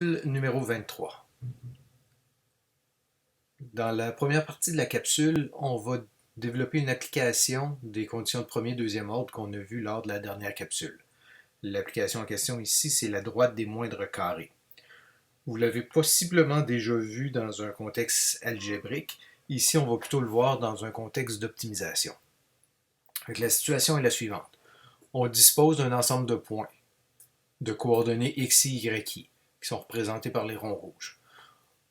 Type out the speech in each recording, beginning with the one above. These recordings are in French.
Numéro 23. Dans la première partie de la capsule, on va développer une application des conditions de premier et deuxième ordre qu'on a vues lors de la dernière capsule. L'application en question ici, c'est la droite des moindres carrés. Vous l'avez possiblement déjà vu dans un contexte algébrique. Ici, on va plutôt le voir dans un contexte d'optimisation. La situation est la suivante. On dispose d'un ensemble de points, de coordonnées x, y, qui sont représentés par les ronds rouges.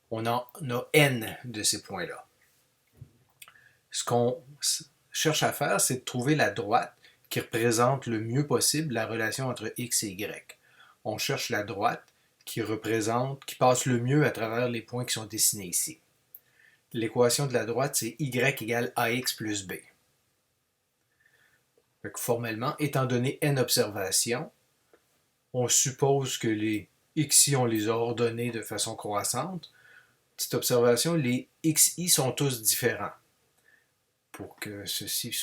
On en a n de ces points-là. Ce qu'on cherche à faire, c'est de trouver la droite qui représente le mieux possible la relation entre x et y. On cherche la droite qui passe le mieux à travers les points qui sont dessinés ici. L'équation de la droite, c'est y égale ax plus b. Formellement, étant donné n observations, on suppose que les xi, on les a ordonnés de façon croissante. Petite observation, les xi sont tous différents pour que ceci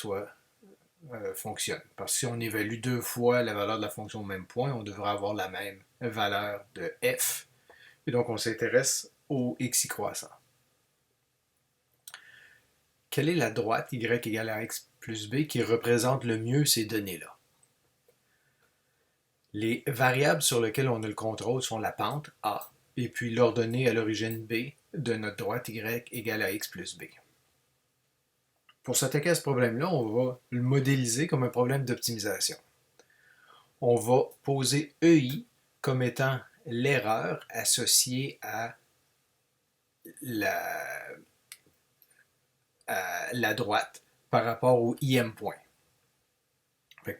fonctionne. Parce que si on évalue deux fois la valeur de la fonction au même point, on devrait avoir la même valeur de f. Et donc, on s'intéresse au xi croissant. Quelle est la droite y égale à x plus b qui représente le mieux ces données-là? Les variables sur lesquelles on a le contrôle sont la pente, a, et puis l'ordonnée à l'origine b de notre droite y égale à x plus b. Pour s'attaquer à ce problème-là, on va le modéliser comme un problème d'optimisation. On va poser EI comme étant l'erreur associée à la droite par rapport au IM point.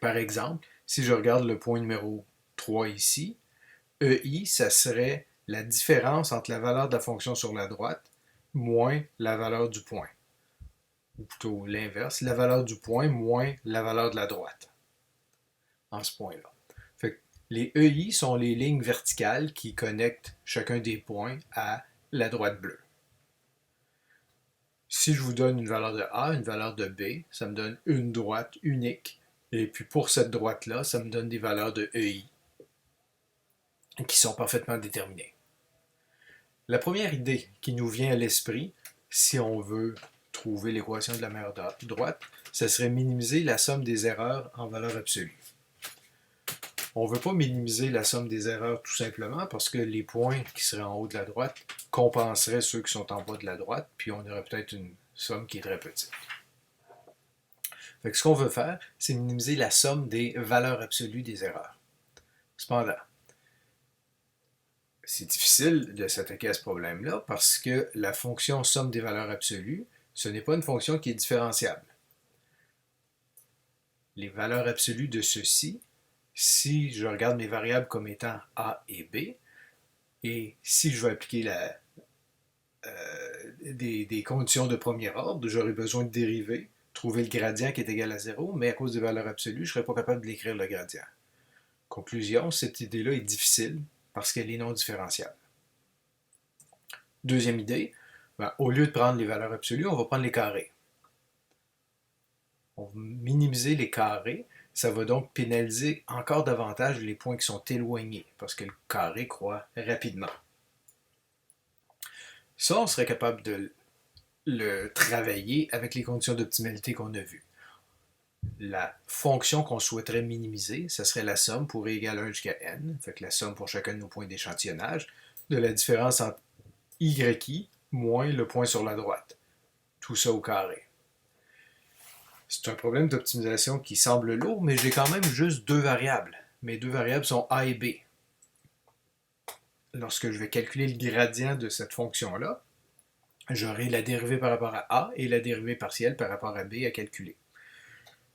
Par exemple, si je regarde le point numéro 3 ici, EI, ça serait la différence entre la valeur de la fonction sur la droite moins la valeur du point. Ou plutôt l'inverse, la valeur du point moins la valeur de la droite. En ce point-là. Les EI sont les lignes verticales qui connectent chacun des points à la droite bleue. Si je vous donne une valeur de A, une valeur de B, ça me donne une droite unique. Et puis pour cette droite-là, ça me donne des valeurs de EI qui sont parfaitement déterminées. La première idée qui nous vient à l'esprit, si on veut trouver l'équation de la meilleure droite, ce serait minimiser la somme des erreurs en valeur absolue. On ne veut pas minimiser la somme des erreurs tout simplement parce que les points qui seraient en haut de la droite compenseraient ceux qui sont en bas de la droite, puis on aurait peut-être une somme qui est très petite. Ce qu'on veut faire, c'est minimiser la somme des valeurs absolues des erreurs. Cependant, c'est difficile de s'attaquer à ce problème-là parce que la fonction somme des valeurs absolues, ce n'est pas une fonction qui est différenciable. Les valeurs absolues de ceci, si je regarde mes variables comme étant A et B, et si je veux appliquer des conditions de premier ordre, j'aurais besoin de dériver, trouver le gradient qui est égal à 0, mais à cause des valeurs absolues, je ne serais pas capable de l'écrire le gradient. Conclusion, cette idée-là est difficile parce qu'elle est non différenciable. Deuxième idée, au lieu de prendre les valeurs absolues, on va prendre les carrés. On va minimiser les carrés, ça va donc pénaliser encore davantage les points qui sont éloignés parce que le carré croît rapidement. Ça, on serait capable de le travailler avec les conditions d'optimalité qu'on a vues. La fonction qu'on souhaiterait minimiser, ce serait la somme pour e égale 1 jusqu'à n, fait que la somme pour chacun de nos points d'échantillonnage, de la différence entre y moins le point sur la droite. Tout ça au carré. C'est un problème d'optimisation qui semble lourd, mais j'ai quand même juste deux variables. Mes deux variables sont a et b. Lorsque je vais calculer le gradient de cette fonction-là, j'aurai la dérivée par rapport à a et la dérivée partielle par rapport à b à calculer.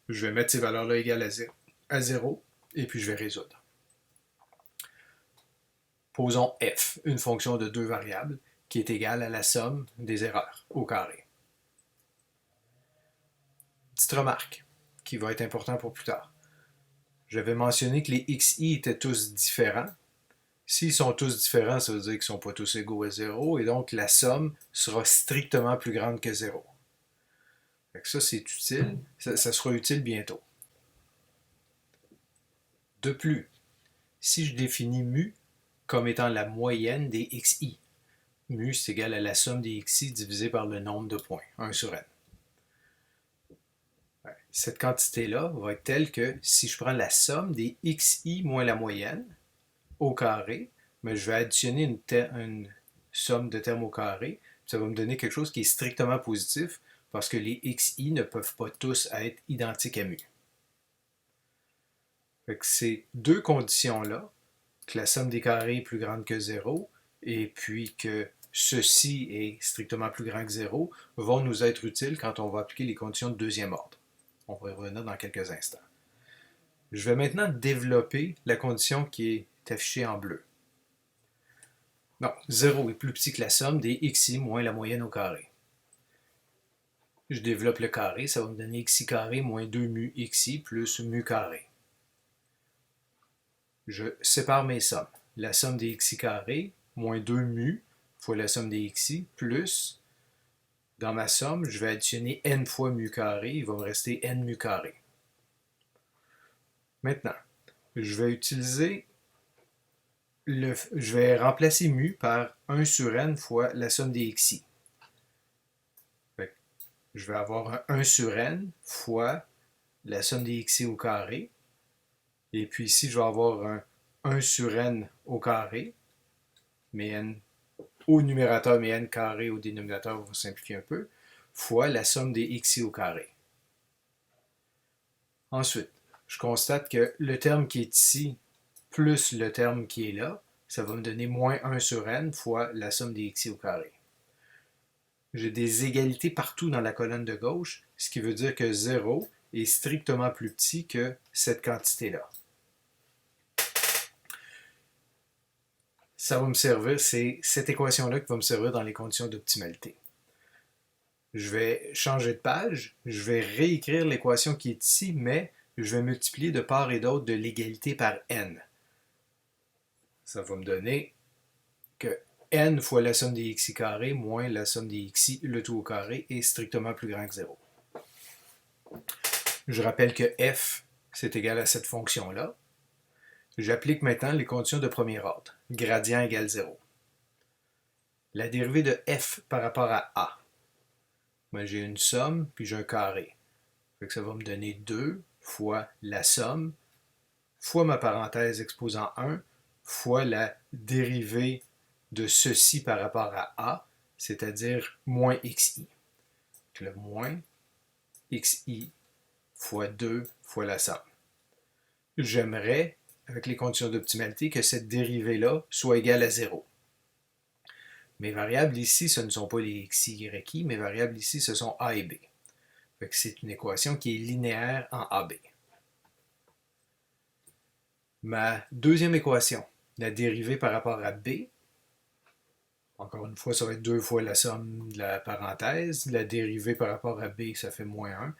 Je vais mettre ces valeurs-là égales à 0 et puis je vais résoudre. Posons f, une fonction de deux variables, qui est égale à la somme des erreurs au carré. Petite remarque qui va être importante pour plus tard. J'avais mentionné que les xi étaient tous différents. S'ils sont tous différents, ça veut dire qu'ils ne sont pas tous égaux à 0, et donc la somme sera strictement plus grande que 0. Ça, c'est utile. Ça sera utile bientôt. De plus, si je définis mu comme étant la moyenne des xi. Mu, c'est égal à la somme des xi divisé par le nombre de points, 1 sur n. Cette quantité-là va être telle que si je prends la somme des xi moins la moyenne au carré, mais je vais additionner une somme de termes au carré, ça va me donner quelque chose qui est strictement positif parce que les xi ne peuvent pas tous être identiques à mu. Fait que ces deux conditions-là, que la somme des carrés est plus grande que 0 et puis que ceci est strictement plus grand que 0, vont nous être utiles quand on va appliquer les conditions de deuxième ordre. On va y revenir dans quelques instants. Je vais maintenant développer la condition qui est affichée en bleu. Non, 0 est plus petit que la somme des xi moins la moyenne au carré. Je développe le carré, ça va me donner xi carré moins 2 mu xi plus mu carré. Je sépare mes sommes. La somme des xi carré moins 2 mu fois la somme des xi plus, dans ma somme, je vais additionner n fois mu carré, il va me rester n mu carré. Maintenant, je vais remplacer mu par 1 sur n fois la somme des xi. Je vais avoir un 1 sur n fois la somme des xi au carré. Et puis ici, je vais avoir un 1 sur n au carré, mais n au numérateur, mais n carré au dénominateur, on va simplifier un peu, fois la somme des xi au carré. Ensuite, je constate que le terme qui est ici plus le terme qui est là, ça va me donner moins 1 sur n fois la somme des xi au carré. J'ai des égalités partout dans la colonne de gauche, ce qui veut dire que 0 est strictement plus petit que cette quantité-là. Ça va me servir, c'est cette équation-là qui va me servir dans les conditions d'optimalité. Je vais changer de page, je vais réécrire l'équation qui est ici, mais je vais multiplier de part et d'autre de l'égalité par n. Ça va me donner que n fois la somme des xi carré moins la somme des xi, le tout au carré, est strictement plus grand que 0. Je rappelle que f, c'est égal à cette fonction-là. J'applique maintenant les conditions de premier ordre. Gradient égale 0. La dérivée de f par rapport à a. Ben, j'ai une somme, puis j'ai un carré. Fait que ça va me donner 2 fois la somme, fois ma parenthèse exposant 1, fois la dérivée de ceci par rapport à a, c'est-à-dire moins xi. Donc le moins xi fois 2 fois la somme. J'aimerais, avec les conditions d'optimalité, que cette dérivée-là soit égale à 0. Mes variables ici, ce ne sont pas les xi, y, mes variables ici, ce sont a et b. C'est une équation qui est linéaire en AB. Ma deuxième équation, la dérivée par rapport à b, encore une fois, ça va être 2 fois la somme de la parenthèse. La dérivée par rapport à b, ça fait moins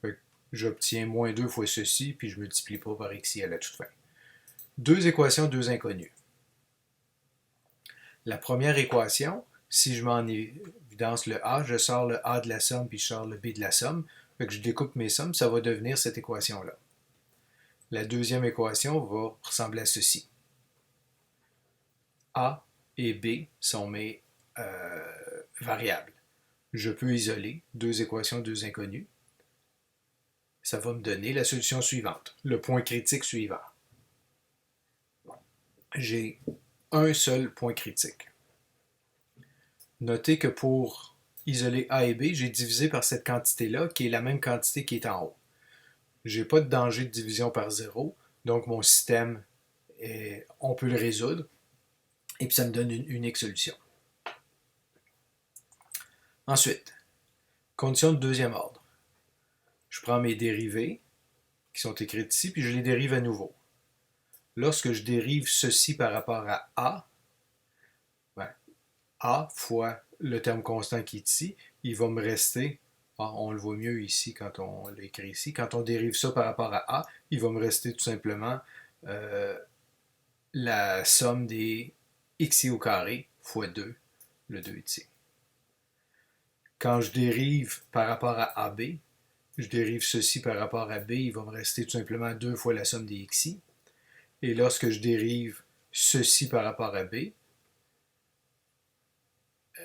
1. J'obtiens moins 2 fois ceci, puis je ne multiplie pas par xi à la toute fin. Deux équations, deux inconnues. La première équation, si je mets en évidence le a, je sors le a de la somme, puis je sors le b de la somme. Fait que je découpe mes sommes, ça va devenir cette équation-là. La deuxième équation va ressembler à ceci. A et b sont mes variables. Je peux isoler deux équations, deux inconnues. Ça va me donner la solution suivante, le point critique suivant. J'ai un seul point critique. Notez que pour isoler A et B, j'ai divisé par cette quantité-là, qui est la même quantité qui est en haut. Je n'ai pas de danger de division par 0, donc mon système, on peut le résoudre, et puis ça me donne une unique solution. Ensuite, condition de deuxième ordre. Je prends mes dérivées, qui sont écrites ici, puis je les dérive à nouveau. Lorsque je dérive ceci par rapport à A, A fois le terme constant qui est ici, il va me rester, on le voit mieux ici quand on l'écrit ici, quand on dérive ça par rapport à A, il va me rester tout simplement la somme des xi au carré fois 2, le 2 ici. Quand je dérive par rapport à AB, je dérive ceci par rapport à B, il va me rester tout simplement 2 fois la somme des xi. Et lorsque je dérive ceci par rapport à b.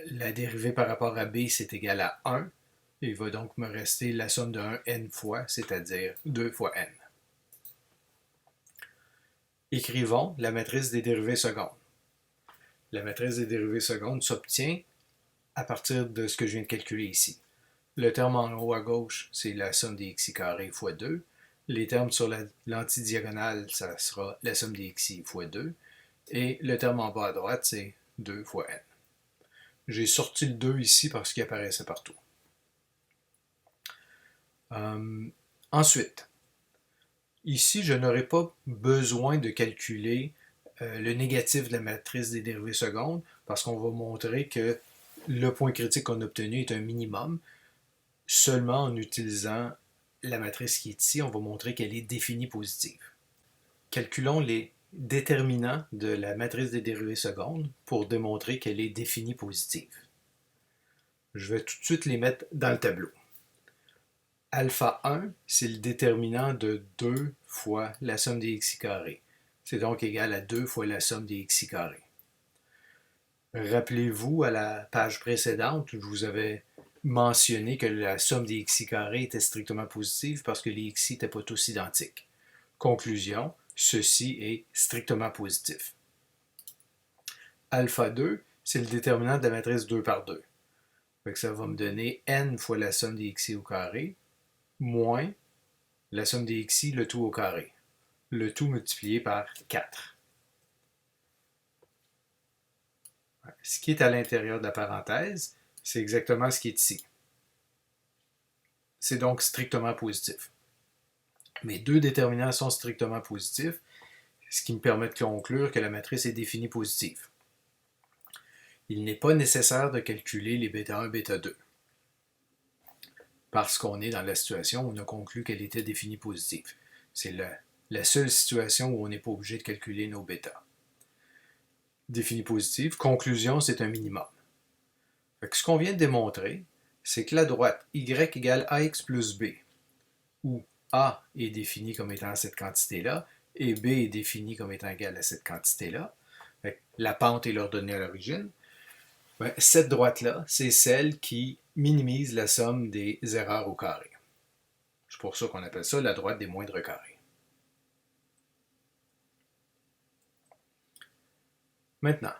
La dérivée par rapport à b, c'est égal à 1. Il va donc me rester la somme de 1 n fois, c'est-à-dire 2 fois n. Écrivons la matrice des dérivées secondes. La matrice des dérivées secondes s'obtient à partir de ce que je viens de calculer ici. Le terme en haut à gauche, c'est la somme des xi carrés fois 2. Les termes sur l'antidiagonale, ça sera la somme des xi fois 2. Et le terme en bas à droite, c'est 2 fois n. J'ai sorti le 2 ici parce qu'il apparaissait partout. Ensuite, ici, je n'aurai pas besoin de calculer le négatif de la matrice des dérivées secondes parce qu'on va montrer que le point critique qu'on a obtenu est un minimum. Seulement en utilisant la matrice qui est ici, on va montrer qu'elle est définie positive. Calculons les déterminants de la matrice des dérivées secondes pour démontrer qu'elle est définie positive. Je vais tout de suite les mettre dans le tableau. Alpha 1, c'est le déterminant de 2 fois la somme des xi carrés. C'est donc égal à 2 fois la somme des xi carrés. Rappelez-vous, à la page précédente, je vous avais mentionné que la somme des xi carrés était strictement positive parce que les xi n'étaient pas tous identiques. Conclusion, ceci est strictement positif. Alpha 2, c'est le déterminant de la matrice 2 par 2. Donc ça va me donner n fois la somme des xi au carré, moins la somme des xi, le tout au carré. Le tout multiplié par 4. Ce qui est à l'intérieur de la parenthèse, c'est exactement ce qui est ici. C'est donc strictement positif. Mes deux déterminants sont strictement positifs, ce qui me permet de conclure que la matrice est définie positive. Il n'est pas nécessaire de calculer les β1 et β2, parce qu'on est dans la situation où on a conclu qu'elle était définie positive. C'est la seule situation où on n'est pas obligé de calculer nos β. Définie positive, conclusion, c'est un minimum. Ce qu'on vient de démontrer, c'est que la droite y égale ax plus b, où a est défini comme étant cette quantité-là, et b est défini comme étant égal à cette quantité-là. La pente est l'ordonnée à l'origine. Cette droite-là, c'est celle qui minimise la somme des erreurs au carré. C'est pour ça qu'on appelle ça la droite des moindres carrés. Maintenant,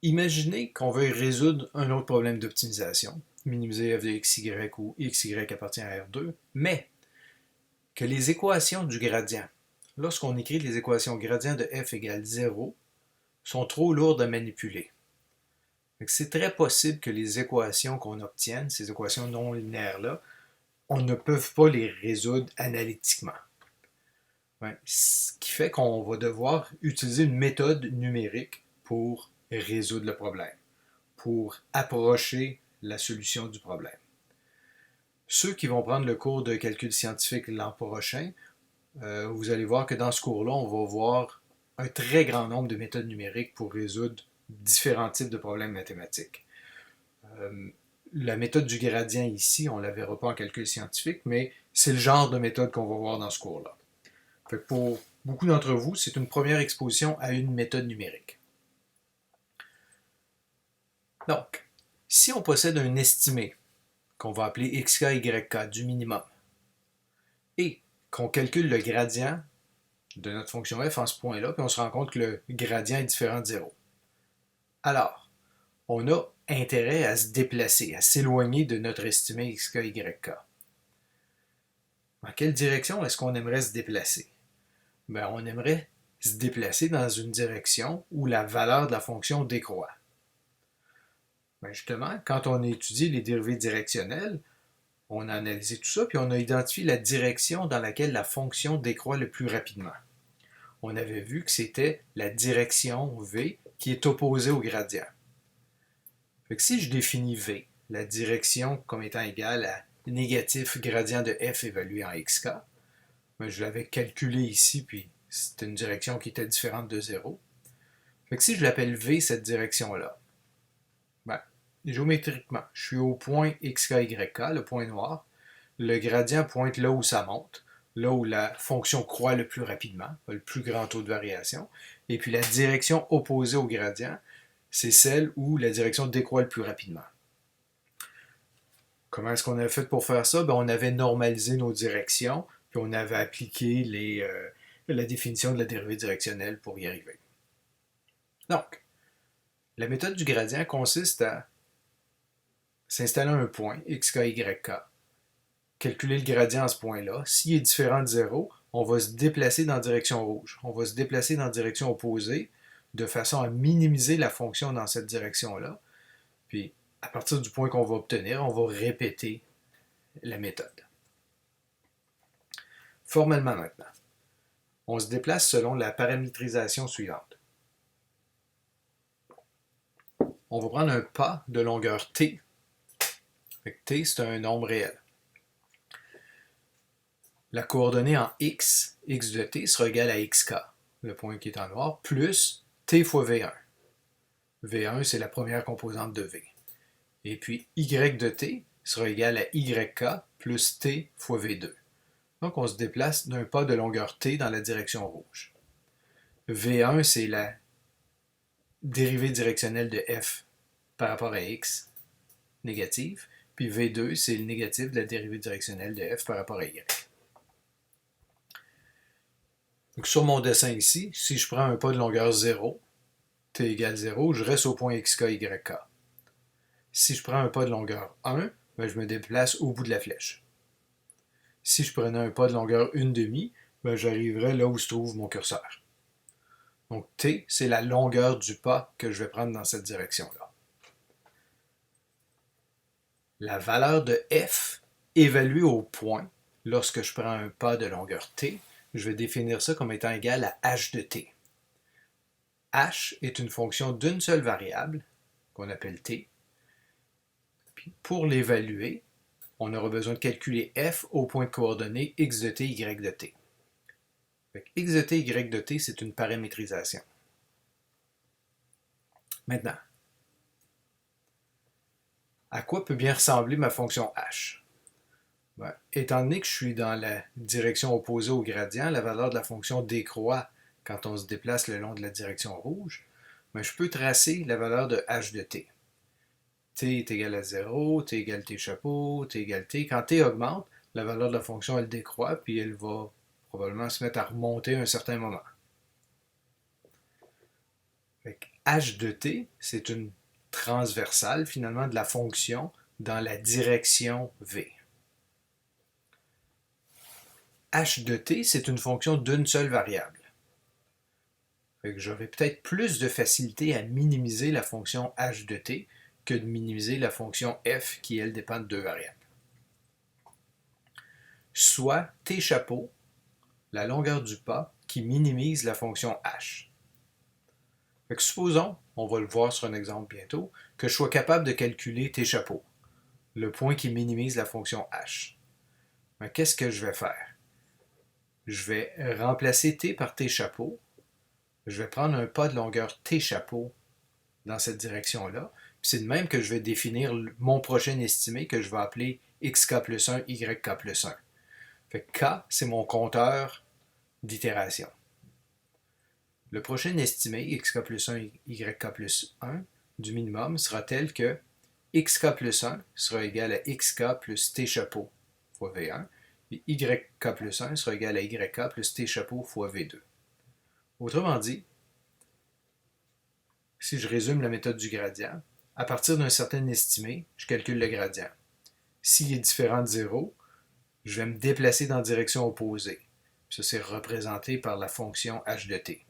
imaginez qu'on veuille résoudre un autre problème d'optimisation, minimiser f de xy où xy appartient à R2, mais que les équations du gradient, lorsqu'on écrit les équations gradient de f égale 0, sont trop lourdes à manipuler. C'est très possible que les équations qu'on obtienne, ces équations non linéaires-là, on ne peut pas les résoudre analytiquement. Ce qui fait qu'on va devoir utiliser une méthode numérique pour résoudre le problème, pour approcher la solution du problème. Ceux qui vont prendre le cours de calcul scientifique l'an prochain, vous allez voir que dans ce cours-là, on va voir un très grand nombre de méthodes numériques pour résoudre différents types de problèmes mathématiques. La méthode du gradient ici, on ne la verra pas en calcul scientifique, mais c'est le genre de méthode qu'on va voir dans ce cours-là. Pour beaucoup d'entre vous, c'est une première exposition à une méthode numérique. Donc, si on possède un estimé qu'on va appeler xk, yk du minimum, et qu'on calcule le gradient de notre fonction f en ce point-là, puis on se rend compte que le gradient est différent de 0. Alors, on a intérêt à se déplacer, à s'éloigner de notre estimé xk, yk. Dans quelle direction est-ce qu'on aimerait se déplacer? On aimerait se déplacer dans une direction où la valeur de la fonction décroît. Justement, quand on a étudié les dérivées directionnelles, on a analysé tout ça, puis on a identifié la direction dans laquelle la fonction décroît le plus rapidement. On avait vu que c'était la direction V qui est opposée au gradient. Si je définis V, la direction comme étant égale à négatif gradient de f évalué en xk, je l'avais calculé ici, puis c'était une direction qui était différente de 0. Si je l'appelle V, cette direction-là, géométriquement, je suis au point xk, yk, le point noir. Le gradient pointe là où ça monte. là où la fonction croît le plus rapidement, a le plus grand taux de variation. Et puis la direction opposée au gradient, c'est celle où la direction décroît le plus rapidement. Comment est-ce qu'on avait fait pour faire ça? On avait normalisé nos directions, puis on avait appliqué la définition de la dérivée directionnelle pour y arriver. Donc, la méthode du gradient consiste à s'installer un point, xk, yk, calculer le gradient à ce point-là. S'il est différent de 0, on va se déplacer dans la direction rouge. On va se déplacer dans la direction opposée de façon à minimiser la fonction dans cette direction-là. Puis, à partir du point qu'on va obtenir, on va répéter la méthode. Formellement maintenant, on se déplace selon la paramétrisation suivante. On va prendre un pas de longueur t. T, c'est un nombre réel. La coordonnée en x, x de t, sera égale à xk, le point qui est en noir, plus t fois v1. v1, c'est la première composante de v. Et puis y de t sera égal à yk plus t fois v2. Donc on se déplace d'un pas de longueur t dans la direction rouge. v1, c'est la dérivée directionnelle de f par rapport à x, négative. Puis v2, c'est le négatif de la dérivée directionnelle de f par rapport à y. Donc sur mon dessin ici, si je prends un pas de longueur 0, t égale 0, je reste au point xk, yk. Si je prends un pas de longueur 1, je me déplace au bout de la flèche. Si je prenais un pas de longueur 1,5, j'arriverais là où se trouve mon curseur. Donc t, c'est la longueur du pas que je vais prendre dans cette direction-là. La valeur de f évaluée au point, lorsque je prends un pas de longueur t, je vais définir ça comme étant égal à h de t. H est une fonction d'une seule variable, qu'on appelle t. Puis pour l'évaluer, on aura besoin de calculer f au point de coordonnées x de t, y de t. X de t, y de t, c'est une paramétrisation. Maintenant, à quoi peut bien ressembler ma fonction h? Étant donné que je suis dans la direction opposée au gradient, la valeur de la fonction décroît quand on se déplace le long de la direction rouge, je peux tracer la valeur de h de t. T est égal à 0, t égale t chapeau, t égale t. Quand t augmente, la valeur de la fonction, elle décroît, puis elle va probablement se mettre à remonter à un certain moment. H de t, c'est une transversale, finalement, de la fonction dans la direction v. H de t, c'est une fonction d'une seule variable. J'aurai peut-être plus de facilité à minimiser la fonction h de t que de minimiser la fonction f qui, elle, dépend de deux variables. Soit t chapeau, la longueur du pas, qui minimise la fonction h. Supposons, on va le voir sur un exemple bientôt, que je sois capable de calculer t chapeau, le point qui minimise la fonction h. Qu'est-ce que je vais faire? Je vais remplacer t par t chapeau. Je vais prendre un pas de longueur t chapeau dans cette direction-là. C'est de même que je vais définir mon prochain estimé que je vais appeler xk plus 1, yk plus 1. K, c'est mon compteur d'itération. Le prochain estimé, xk plus 1, yk plus 1, du minimum sera tel que xk plus 1 sera égal à xk plus t chapeau fois v1, et yk plus 1 sera égal à yk plus t chapeau fois v2. Autrement dit, si je résume la méthode du gradient, à partir d'un certain estimé, je calcule le gradient. S'il est différent de 0, je vais me déplacer dans la direction opposée. Ça, c'est représenté par la fonction h de t.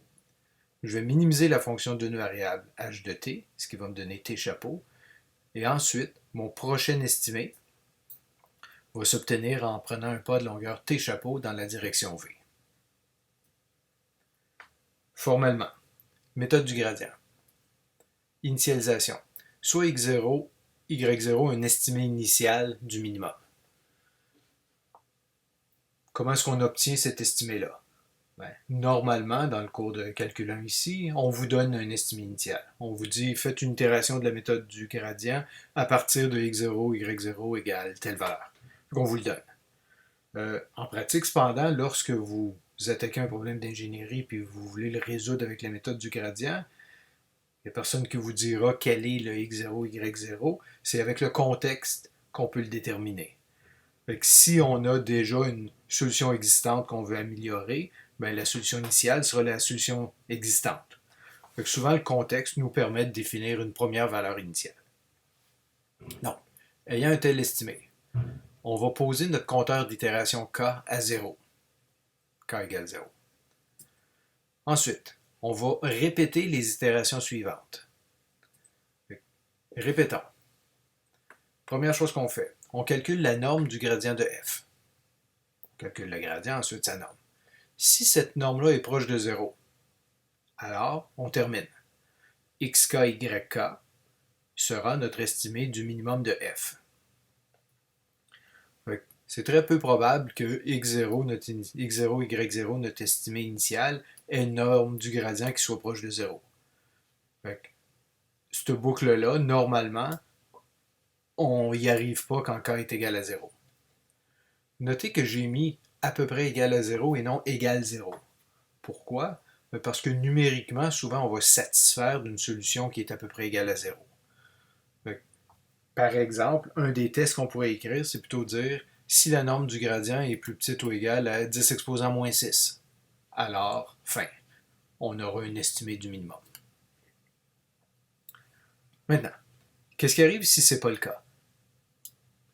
Je vais minimiser la fonction d'une variable h de t, ce qui va me donner t chapeau. Et ensuite, mon prochain estimé va s'obtenir en prenant un pas de longueur t chapeau dans la direction v. Formellement, méthode du gradient. Initialisation. Soit x0, y0 un estimé initial du minimum. Comment est-ce qu'on obtient cet estimé-là? Normalement, dans le cours de calcul 1 ici, on vous donne un estimé initial. On vous dit, faites une itération de la méthode du gradient à partir de x0, y0 égale telle valeur. On vous le donne. En pratique, cependant, lorsque vous attaquez un problème d'ingénierie puis vous voulez le résoudre avec la méthode du gradient, il n'y a personne qui vous dira quel est le x0, y0. C'est avec le contexte qu'on peut le déterminer. Fait que si on a déjà une solution existante qu'on veut améliorer, ben la solution initiale sera la solution existante. Fait que souvent, le contexte nous permet de définir une première valeur initiale. Donc, ayant un tel estimé, on va poser notre compteur d'itération k à 0. K égale 0. Ensuite, on va répéter les itérations suivantes. Répétons. Première chose qu'on fait, on calcule la norme du gradient de f. On calcule le gradient, ensuite sa norme. Si cette norme-là est proche de 0, alors on termine. xk, yk sera notre estimé du minimum de f. C'est très peu probable que x0, y0, notre estimé initial, ait une norme du gradient qui soit proche de 0. Cette boucle-là, normalement, on n'y arrive pas quand k est égal à 0. Notez que j'ai mis à peu près égal à 0 et non égal 0. Pourquoi? Parce que numériquement, souvent, on va satisfaire d'une solution qui est à peu près égale à 0. Par exemple, un des tests qu'on pourrait écrire, c'est plutôt dire si la norme du gradient est plus petite ou égale à 10 exposant moins 6. Alors, fin, on aura une estimée du minimum. Maintenant, qu'est-ce qui arrive si ce n'est pas le cas?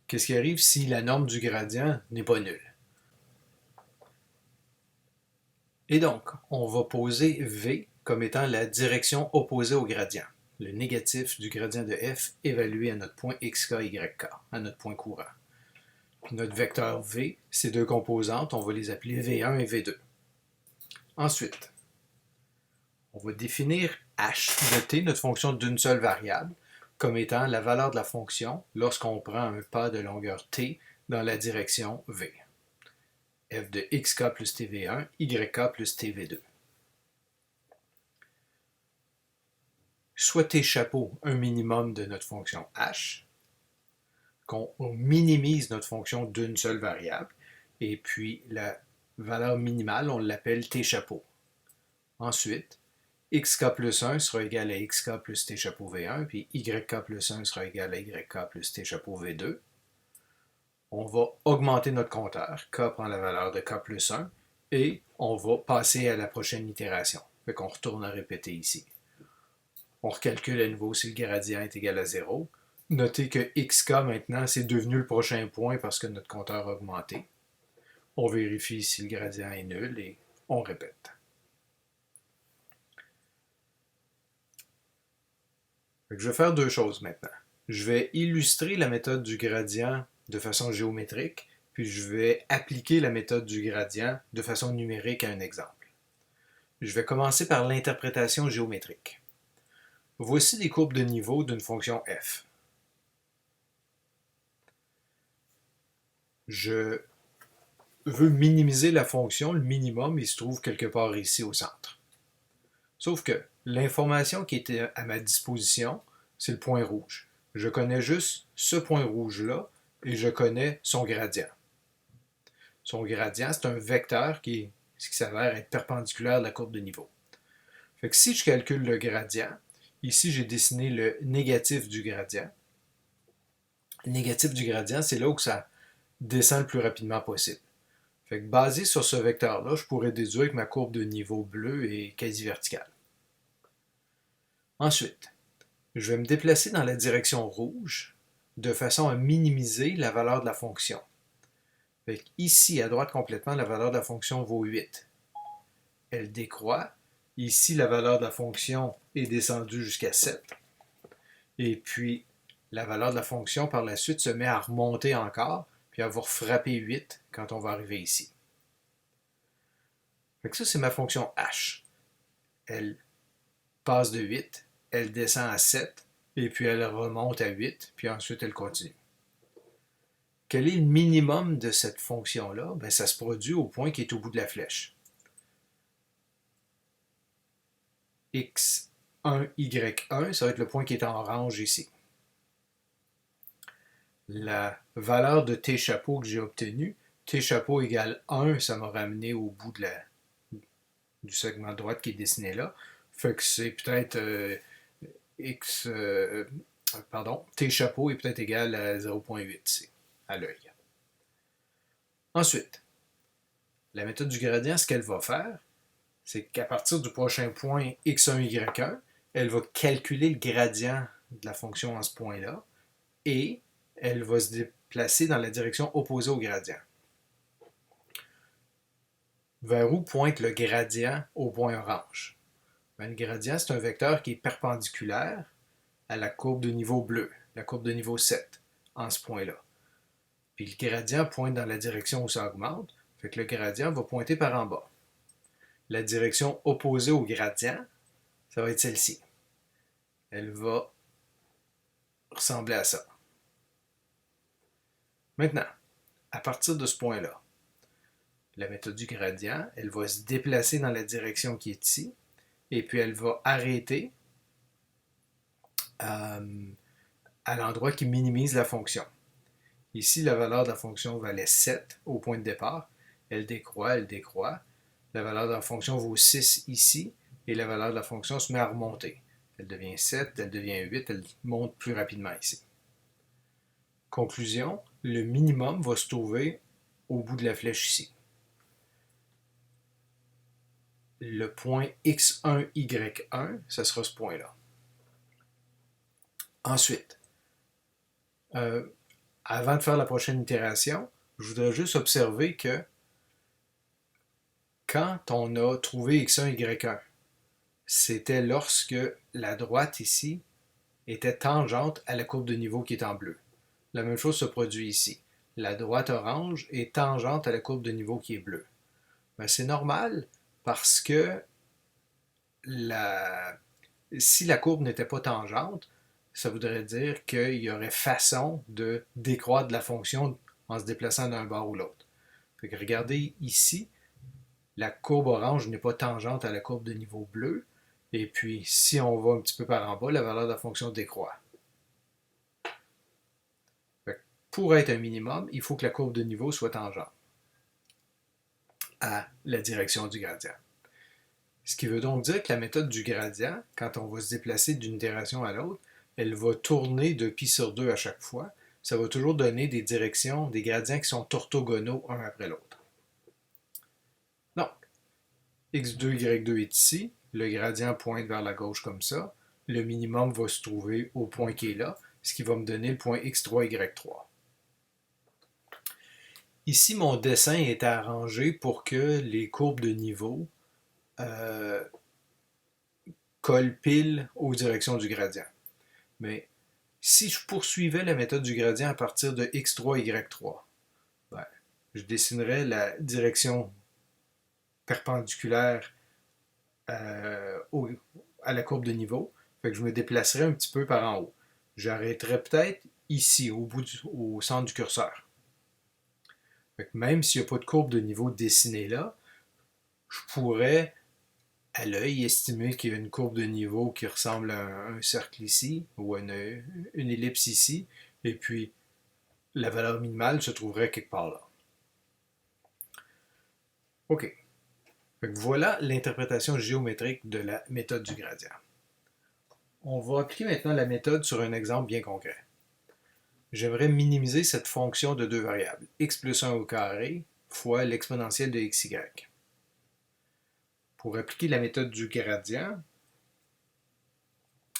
Qu'est-ce qui arrive si la norme du gradient n'est pas nulle? Et donc, on va poser V comme étant la direction opposée au gradient, le négatif du gradient de f évalué à notre point xk, yk, à notre point courant. Puis notre vecteur V, ces deux composantes, on va les appeler V1 et V2. Ensuite, on va définir h de t, notre fonction d'une seule variable, comme étant la valeur de la fonction lorsqu'on prend un pas de longueur t dans la direction V. F de xk plus tv1, yk plus tv2. Soit t chapeau un minimum de notre fonction h, qu'on minimise notre fonction d'une seule variable, et puis la valeur minimale, on l'appelle t chapeau. Ensuite, xk plus 1 sera égal à xk plus t chapeau v1, puis yk plus 1 sera égal à yk plus t chapeau v2. On va augmenter notre compteur, k prend la valeur de k plus 1, et on va passer à la prochaine itération. Fait qu'on retourne à répéter ici. On recalcule à nouveau si le gradient est égal à 0. Notez que xk maintenant, c'est devenu le prochain point parce que notre compteur a augmenté. On vérifie si le gradient est nul et on répète. Je vais faire deux choses maintenant. Je vais illustrer la méthode du gradient de façon géométrique, puis je vais appliquer la méthode du gradient de façon numérique à un exemple. Je vais commencer par l'interprétation géométrique. Voici des courbes de niveau d'une fonction f. Je veux minimiser la fonction, le minimum, il se trouve quelque part ici au centre. Sauf que l'information qui était à ma disposition, c'est le point rouge. Je connais juste ce point rouge-là et je connais son gradient. Son gradient, c'est un vecteur qui s'avère être perpendiculaire à la courbe de niveau. Fait que si je calcule le gradient, ici j'ai dessiné le négatif du gradient. Le négatif du gradient, c'est là où ça descend le plus rapidement possible. Fait que basé sur ce vecteur-là, je pourrais déduire que ma courbe de niveau bleu est quasi verticale. Ensuite, je vais me déplacer dans la direction rouge de façon à minimiser la valeur de la fonction. Fait ici, à droite complètement, la valeur de la fonction vaut 8. Elle décroît. Ici, la valeur de la fonction est descendue jusqu'à 7. Et puis, la valeur de la fonction, par la suite, se met à remonter encore, puis à vous frapper 8 quand on va arriver ici. Fait que ça, c'est ma fonction h. Elle passe de 8, elle descend à 7, et puis elle remonte à 8, puis ensuite elle continue. Quel est le minimum de cette fonction-là? Ben, ça se produit au point qui est au bout de la flèche. x1, y1, ça va être le point qui est en orange ici. La valeur de t chapeau que j'ai obtenue, T chapeau égale 1, ça m'a ramené au bout du segment de droite qui est dessiné là. Fait que c'est peut-être x, pardon, T chapeau est peut-être égal à 0,8 ici, à l'œil. Ensuite, la méthode du gradient, ce qu'elle va faire, c'est qu'à partir du prochain point x1, y1, elle va calculer le gradient de la fonction en ce point-là et elle va se déplacer dans la direction opposée au gradient. Vers où pointe le gradient au point orange? Le gradient, c'est un vecteur qui est perpendiculaire à la courbe de niveau bleu, la courbe de niveau 7, en ce point-là. Puis le gradient pointe dans la direction où ça augmente, fait que le gradient va pointer par en bas. La direction opposée au gradient, ça va être celle-ci. Elle va ressembler à ça. Maintenant, à partir de ce point-là, la méthode du gradient, elle va se déplacer dans la direction qui est ici, et puis elle va arrêter à l'endroit qui minimise la fonction. Ici, la valeur de la fonction valait 7 au point de départ. Elle décroît, elle décroît. La valeur de la fonction vaut 6 ici, et la valeur de la fonction se met à remonter. Elle devient 7, elle devient 8, elle monte plus rapidement ici. Conclusion, le minimum va se trouver au bout de la flèche ici. Le point x1, y1, ce sera ce point-là. Ensuite, avant de faire la prochaine itération, je voudrais juste observer que quand on a trouvé x1, y1, c'était lorsque la droite ici était tangente à la courbe de niveau qui est en bleu. La même chose se produit ici. La droite orange est tangente à la courbe de niveau qui est bleue. Ben, c'est normal parce que si la courbe n'était pas tangente, ça voudrait dire qu'il y aurait façon de décroître la fonction en se déplaçant d'un bord ou l'autre. Fait que regardez ici, la courbe orange n'est pas tangente à la courbe de niveau bleu, et puis si on va un petit peu par en bas, la valeur de la fonction décroît. Pour être un minimum, il faut que la courbe de niveau soit tangente à la direction du gradient. Ce qui veut donc dire que la méthode du gradient, quand on va se déplacer d'une itération à l'autre, elle va tourner de pi sur 2 à chaque fois. Ça va toujours donner des directions, des gradients qui sont orthogonaux un après l'autre. Donc, x2, y2 est ici. Le gradient pointe vers la gauche comme ça. Le minimum va se trouver au point qui est là, ce qui va me donner le point x3, y3. Ici, mon dessin est arrangé pour que les courbes de niveau collent pile aux directions du gradient. Mais si je poursuivais la méthode du gradient à partir de x3, y3, ben, je dessinerais la direction perpendiculaire à la courbe de niveau. Fait que je me déplacerais un petit peu par en haut. J'arrêterais peut-être ici, au centre du curseur. Fait que même s'il n'y a pas de courbe de niveau dessinée là, je pourrais à l'œil estimer qu'il y a une courbe de niveau qui ressemble à un cercle ici ou à une ellipse ici, et puis la valeur minimale se trouverait quelque part là. OK. Fait que voilà l'interprétation géométrique de la méthode du gradient. On va appliquer maintenant la méthode sur un exemple bien concret. J'aimerais minimiser cette fonction de deux variables, x plus 1 au carré fois l'exponentielle de xy. Pour appliquer la méthode du gradient,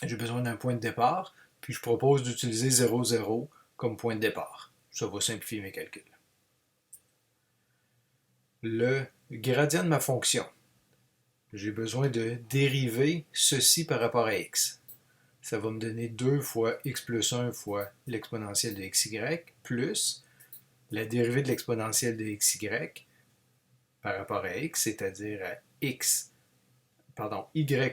j'ai besoin d'un point de départ, puis je propose d'utiliser 0, 0 comme point de départ. Ça va simplifier mes calculs. Le gradient de ma fonction, j'ai besoin de dériver ceci par rapport à x. Ça va me donner 2 fois x plus 1 fois l'exponentielle de xy plus la dérivée de l'exponentielle de xy par rapport à x, c'est-à-dire à y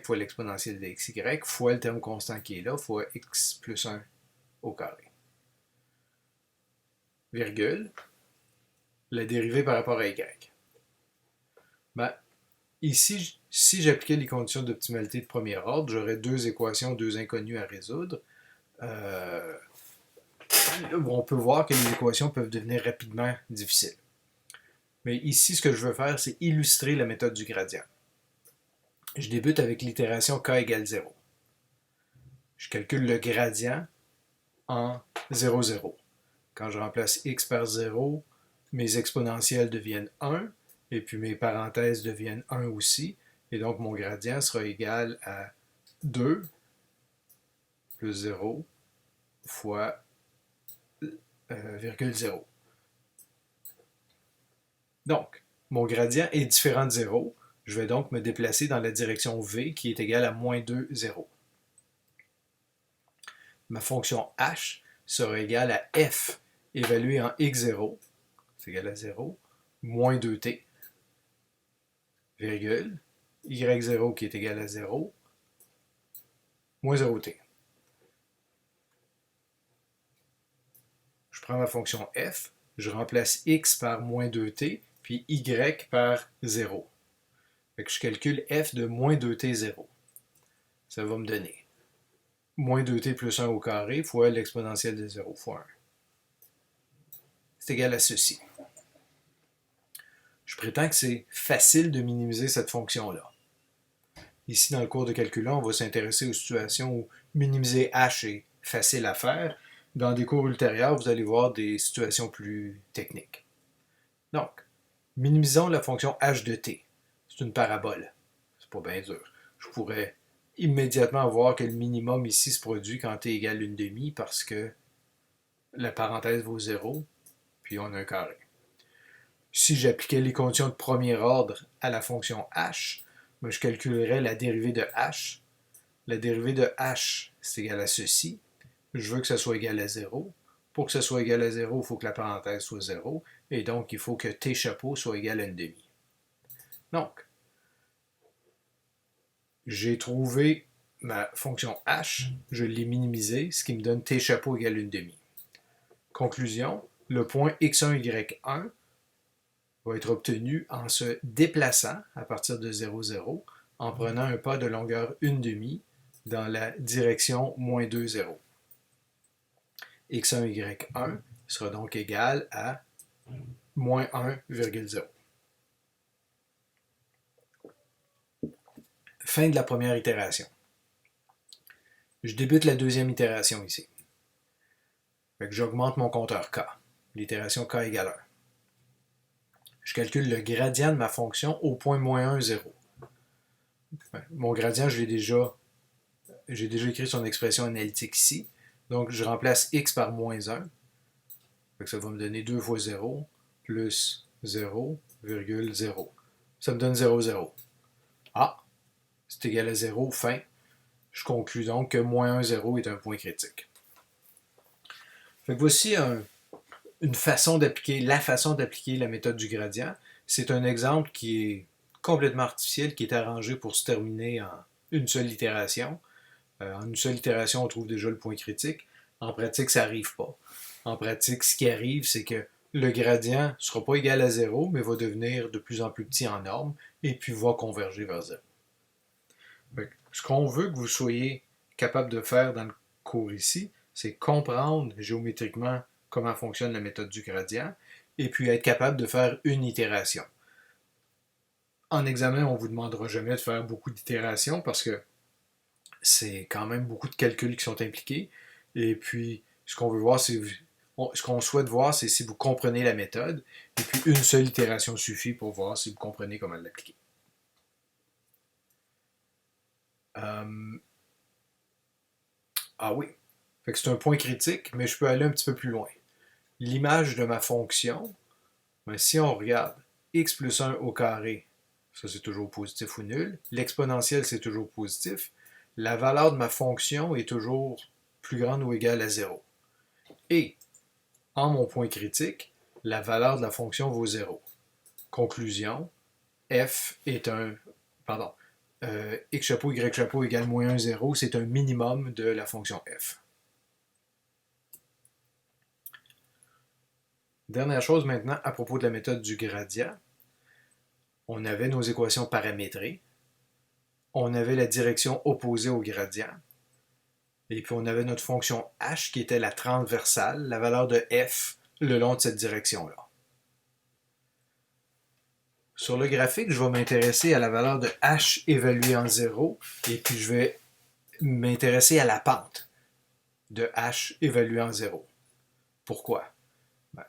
fois l'exponentielle de xy fois le terme constant qui est là fois x plus 1 au carré. Virgule, la dérivée par rapport à y. Ben, ici, si j'appliquais les conditions d'optimalité de premier ordre, j'aurais deux équations, deux inconnues à résoudre. On peut voir que les équations peuvent devenir rapidement difficiles. Mais ici, ce que je veux faire, c'est illustrer la méthode du gradient. Je débute avec l'itération k égale 0. Je calcule le gradient en 0, 0. Quand je remplace x par 0, mes exponentielles deviennent 1, et puis mes parenthèses deviennent 1 aussi, et donc mon gradient sera égal à 2 plus 0 fois virgule 0. Donc, mon gradient est différent de 0. Je vais donc me déplacer dans la direction v qui est égale à moins 2, 0. Ma fonction h sera égale à f évaluée en x0, c'est égal à 0, moins 2t, virgule, y0 qui est égal à 0, moins 0t. Je prends ma fonction f, je remplace x par moins 2t, puis y par 0. Fait que je calcule f de moins 2t 0. Ça va me donner moins 2t plus 1 au carré fois l'exponentielle de 0 fois 1. C'est égal à ceci. Je prétends que c'est facile de minimiser cette fonction-là. Ici, dans le cours de calcul, on va s'intéresser aux situations où minimiser h est facile à faire. Dans des cours ultérieurs, vous allez voir des situations plus techniques. Donc, minimisons la fonction h de t. C'est une parabole. C'est pas bien dur. Je pourrais immédiatement voir que le minimum ici se produit quand t égale 1/2 parce que la parenthèse vaut 0, puis on a un carré. Si j'appliquais les conditions de premier ordre à la fonction h, je calculerais la dérivée de h. La dérivée de h, c'est égal à ceci. Je veux que ça soit égal à 0. Pour que ça soit égal à 0, il faut que la parenthèse soit 0. Et donc, il faut que t chapeau soit égal à 1/2. Donc, j'ai trouvé ma fonction h, je l'ai minimisée, ce qui me donne t chapeau égale 1/2. Conclusion, le point x1, y1 va être obtenu en se déplaçant à partir de 0, 0, en prenant un pas de longueur 1/2 dans la direction moins 2, 0. x1, y1 sera donc égal à moins 1,0. Fin de la première itération. Je débute la deuxième itération ici. J'augmente mon compteur k, l'itération k égale 1. Je calcule le gradient de ma fonction au point moins 1, 0. Mon gradient, j'ai déjà écrit son expression analytique ici. Donc, je remplace x par moins 1. Ça va me donner 2 fois 0 plus 0,0. Ça me donne 0, 0. Ah, c'est égal à 0, fin. Je conclus donc que moins 1, 0 est un point critique. Voici la façon d'appliquer la méthode du gradient. C'est un exemple qui est complètement artificiel, qui est arrangé pour se terminer en une seule itération. En une seule itération, on trouve déjà le point critique. En pratique, ça n'arrive pas. En pratique, ce qui arrive, c'est que le gradient ne sera pas égal à 0, mais va devenir de plus en plus petit en norme, et puis va converger vers 0. Ce qu'on veut que vous soyez capable de faire dans le cours ici, c'est comprendre géométriquement comment fonctionne la méthode du gradient, et puis être capable de faire une itération. En examen, on ne vous demandera jamais de faire beaucoup d'itérations parce que c'est quand même beaucoup de calculs qui sont impliqués. Et puis, ce qu'on souhaite voir, c'est si vous comprenez la méthode. Et puis, une seule itération suffit pour voir si vous comprenez comment l'appliquer. Ah oui, c'est un point critique, mais je peux aller un petit peu plus loin. L'image de ma fonction, si on regarde x plus 1 au carré, ça c'est toujours positif ou nul. L'exponentielle, c'est toujours positif. La valeur de ma fonction est toujours plus grande ou égale à 0. Et, en mon point critique, la valeur de la fonction vaut 0. Conclusion, f est un... Pardon. X chapeau, Y chapeau égale moins 1, 0, c'est un minimum de la fonction f. Dernière chose maintenant à propos de la méthode du gradient. On avait nos équations paramétrées. On avait la direction opposée au gradient. Et puis on avait notre fonction h qui était la transversale, la valeur de f le long de cette direction-là. Sur le graphique, je vais m'intéresser à la valeur de h évaluée en 0 et puis je vais m'intéresser à la pente de h évaluée en 0. Pourquoi? Ben,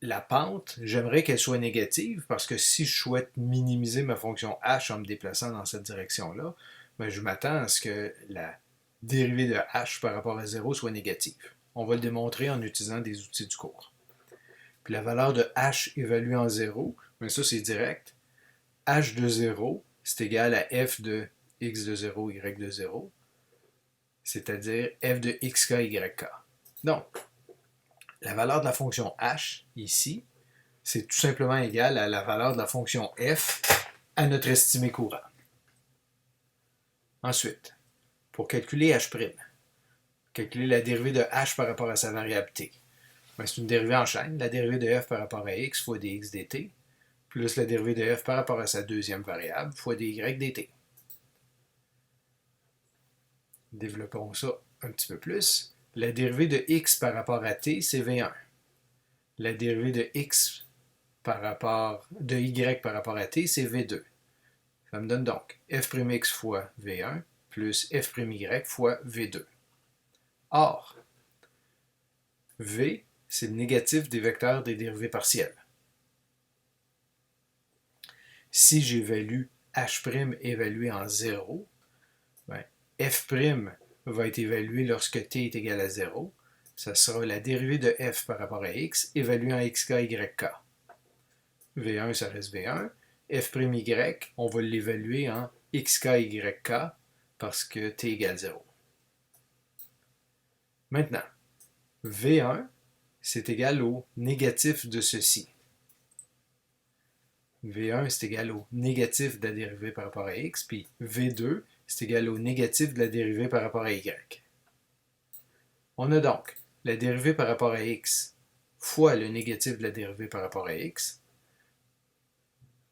la pente, j'aimerais qu'elle soit négative parce que si je souhaite minimiser ma fonction h en me déplaçant dans cette direction-là, ben, je m'attends à ce que la dérivée de h par rapport à 0 soit négative. On va le démontrer en utilisant des outils du cours. Puis la valeur de h évaluée en 0, ben ça c'est direct. H de 0, c'est égal à f de x de 0, y de 0, c'est-à-dire f de xk, yk. Donc, la valeur de la fonction h, ici, c'est tout simplement égal à la valeur de la fonction f à notre estimé courant. Ensuite, pour calculer h', calculer la dérivée de h par rapport à sa variable t. Ben, c'est une dérivée en chaîne, la dérivée de f par rapport à x fois dx dt, plus la dérivée de f par rapport à sa deuxième variable fois dy dt. Développons ça un petit peu plus. La dérivée de x par rapport à t, c'est v1. La dérivée de x de y par rapport à t, c'est v2. Ça me donne donc f'x fois v1 plus f'y fois v2. Or, v, c'est le négatif des vecteurs des dérivées partielles. Si j'évalue h' évalué en 0, ben, f' va être évalué lorsque t est égal à 0. Ça sera la dérivée de f par rapport à x évaluée en xk, yk. v1, ça reste v1. f'y, on va l'évaluer en xk, yk parce que t égale 0. Maintenant, v1, c'est égal au négatif de ceci. v1, c'est égal au négatif de la dérivée par rapport à x, puis v2, c'est égal au négatif de la dérivée par rapport à y. On a donc la dérivée par rapport à x fois le négatif de la dérivée par rapport à x,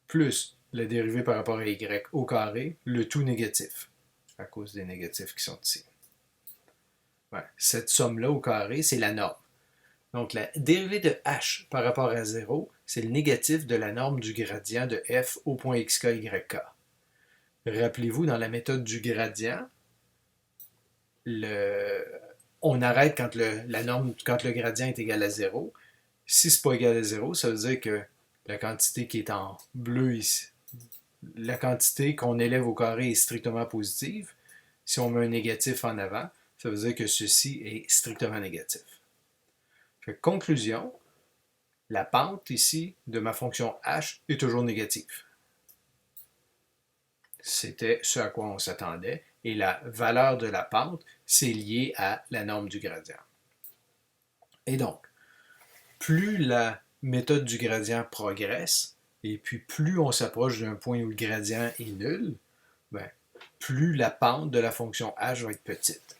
plus la dérivée par rapport à y au carré, le tout négatif, à cause des négatifs qui sont ici. Ouais. Cette somme-là au carré, c'est la norme. Donc la dérivée de h par rapport à 0, c'est le négatif de la norme du gradient de f au point xk, yk. Rappelez-vous, dans la méthode du gradient, on arrête quand le gradient est égal à 0. Si ce n'est pas égal à 0, ça veut dire que la quantité qui est en bleu ici, la quantité qu'on élève au carré est strictement positive. Si on met un négatif en avant, ça veut dire que ceci est strictement négatif. Fait, conclusion, la pente ici de ma fonction h est toujours négative. C'était ce à quoi on s'attendait. Et la valeur de la pente, c'est lié à la norme du gradient. Et donc, plus la méthode du gradient progresse, et puis plus on s'approche d'un point où le gradient est nul, ben, plus la pente de la fonction h va être petite.